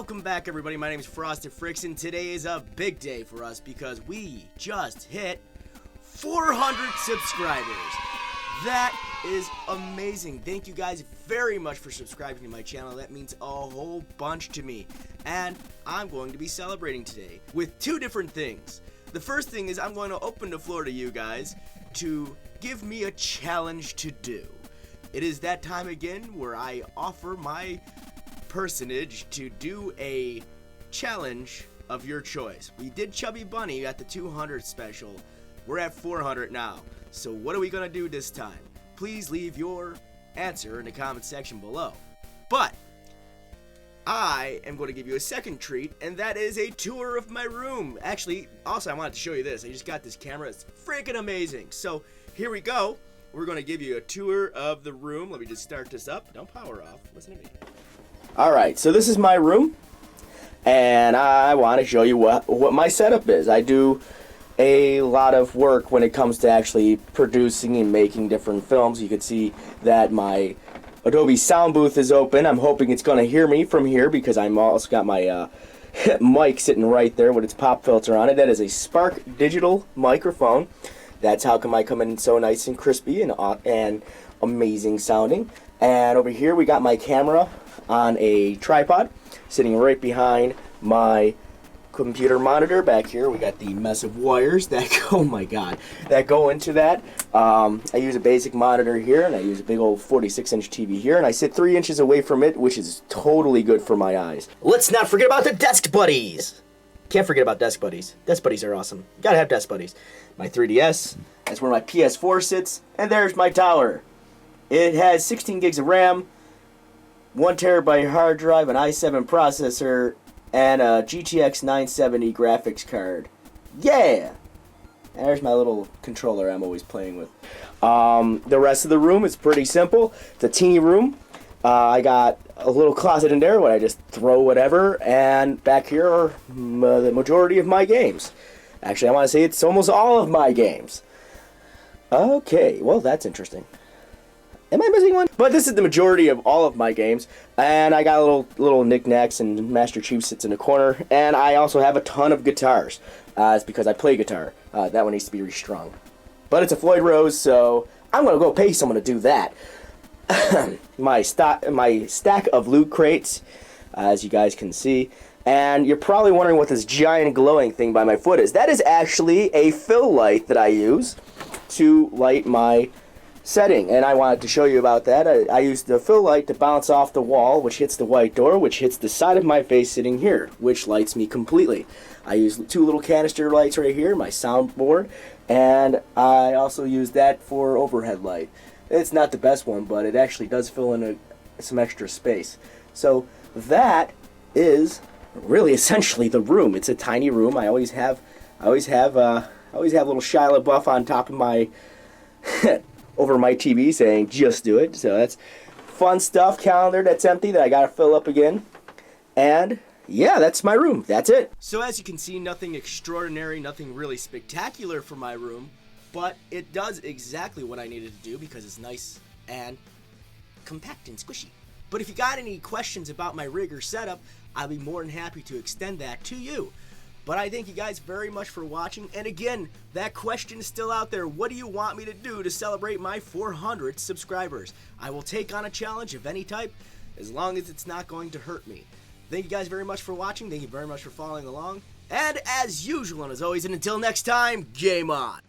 Welcome back, everybody. My name is Frosted Fricks, and today is a big day for us because we just hit 400 subscribers. That is amazing. Thank you guys very much for subscribing to my channel. That means a whole bunch to me. And I'm going to be celebrating today with two different things. The first thing is I'm going to open the floor to you guys to give me a challenge to do. It is that time again where I offer my personage to do a challenge of your choice. We did Chubby Bunny at the 200 special. We're at 400 now. So what are we gonna do this time? Please leave your answer in the comment section below. But I am going to give you a second treat, and that is a tour of my room. Actually, also I wanted to show you this. I just got this camera. It's freaking amazing. So here we go. We're going to give you a tour of the room. Let me just start this up. Don't power off. Listen to me. Alright, so this is my room, and I want to show you what my setup is. I do a lot of work when it comes to actually producing and making different films. You can see that my Adobe sound booth is open. I'm hoping it's going to hear me from here because I'm also got my mic sitting right there with its pop filter on it. That is a Spark digital microphone. That's how come I come in so nice and crispy and amazing sounding. And over here we got my camera on a tripod sitting right behind my computer monitor. Back here we got the mess of wires that oh my god, that go into that. I use a basic monitor here, and I use a big old 46-inch TV here, and I sit 3 inches away from it, which is totally good for my eyes. Let's not forget about the desk buddies. Can't forget about desk buddies. Desk buddies are awesome. Gotta have desk buddies. My 3DS, that's where my PS4 sits, and there's my tower. It has 16 gigs of RAM, 1 terabyte hard drive, an i7 processor, and a GTX 970 graphics card. Yeah! And there's my little controller I'm always playing with. The rest of the room is pretty simple. It's a teeny room. I got a little closet in there where I just throw whatever, and back here are the majority of my games. Actually, I want to say it's almost all of my games. Okay, well that's interesting. Am I missing one? But this is the majority of all of my games, and I got little knickknacks, and Master Chief sits in the corner, and I also have a ton of guitars. It's because I play guitar. That one needs to be restrung. But it's a Floyd Rose, so I'm gonna go pay someone to do that. my stack of loot crates, as you guys can see, and you're probably wondering what this giant glowing thing by my foot is. That is actually a fill light that I use to light my setting, and I wanted to show you about that. I use the fill light to bounce off the wall, which hits the white door, which hits the side of my face sitting here, which lights me completely. I use 2 little canister lights right here, my soundboard, and I also use that for overhead light. It's not the best one, but it actually does fill in some extra space. So that is really essentially the room. It's a tiny room. I always have little Shia LaBeouf on top of my over my TV saying just do it. So that's fun stuff. Calendar that's empty that I gotta fill up again. And yeah, that's my room. That's it. So as you can see, nothing extraordinary, nothing really spectacular for my room, but it does exactly what I needed to do because it's nice and compact and squishy. But if you got any questions about my rig or setup, I'll be more than happy to extend that to you. But I thank you guys very much for watching, and again, that question is still out there. What do you want me to do to celebrate my 400 subscribers? I will take on a challenge of any type, as long as it's not going to hurt me. Thank you guys very much for watching, thank you very much for following along, and as usual and as always, and until next time, game on!